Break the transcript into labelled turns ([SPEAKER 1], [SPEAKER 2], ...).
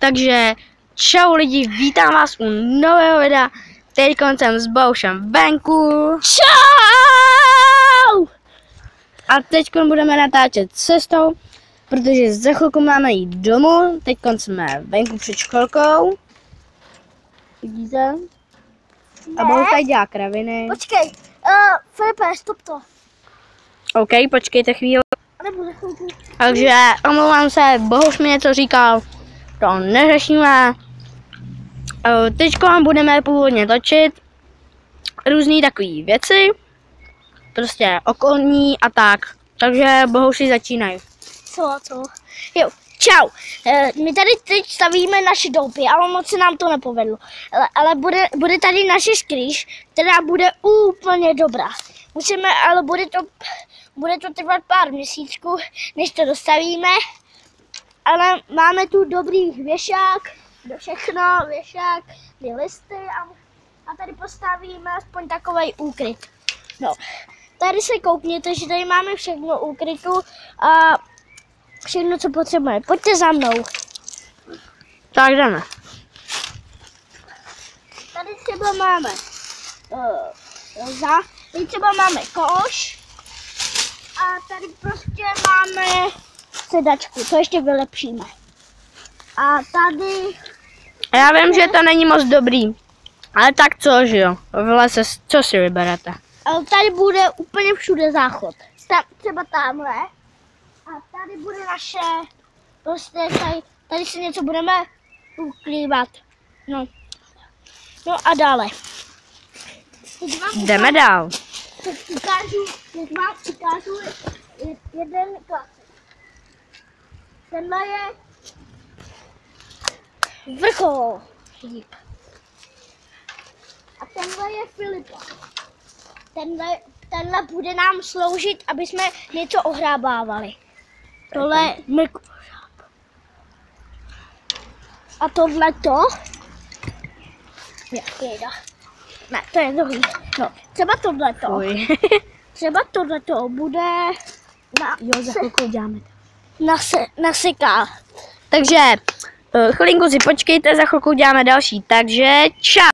[SPEAKER 1] Takže čau lidi, vítám vás u nového videa. Teď jsem s Boušem venku.
[SPEAKER 2] Čau!
[SPEAKER 1] A teď budeme natáčet cestou, protože za chvilku máme jít domů. Teď jsme venku před školkou. Vidíte? A Bouš tady dělá kraviny.
[SPEAKER 2] Počkej, Filipe, stop to.
[SPEAKER 1] OK, počkejte chvíli.
[SPEAKER 2] Nebo za chvilku.
[SPEAKER 1] Takže omlouvám se, Bohuš mi něco říkal, to neřešíme. Teď budeme původně točit různé takové věci, prostě okolní a tak. Takže Bohuši začínají.
[SPEAKER 2] Co? Jo, čau. My tady teď stavíme naše doupy, ale moc se nám to nepovedlo. Ale bude tady naše skrýš, která bude úplně dobrá. Ale bude to trvat pár měsíců, než to dostavíme. Ale máme tu dobrý věšák, věšák, ty listy a tady postavíme aspoň takovej úkryt. No, tady se koukněte, že tady máme všechno úkrytu a všechno, co potřebujeme. Pojďte za mnou.
[SPEAKER 1] Tak jdeme.
[SPEAKER 2] Tady třeba máme koš a tady prostě máme sedačku, to ještě vylepšíme. A tady...
[SPEAKER 1] Já vím, že to není moc dobrý, ale tak co, že jo? V lese, co si vyberete?
[SPEAKER 2] Ale tady bude úplně všude záchod. Třeba tamhle. A tady bude naše, prostě tady si něco budeme uklívat. No a dále.
[SPEAKER 1] Jdeme dál.
[SPEAKER 2] Teď vám ukážu jeden klasik. Tenhle je vrchol. A tenhle je Filipa. Tenhle bude nám sloužit, aby jsme něco ohrábávali. Tohle je mrku. A tohleto je jeda. Ne, to je druhý. No, třeba tohleto bude
[SPEAKER 1] Za chvilku uděláme to.
[SPEAKER 2] naseká.
[SPEAKER 1] Takže chvilinku si počkejte, za chvilku uděláme další. Takže čau.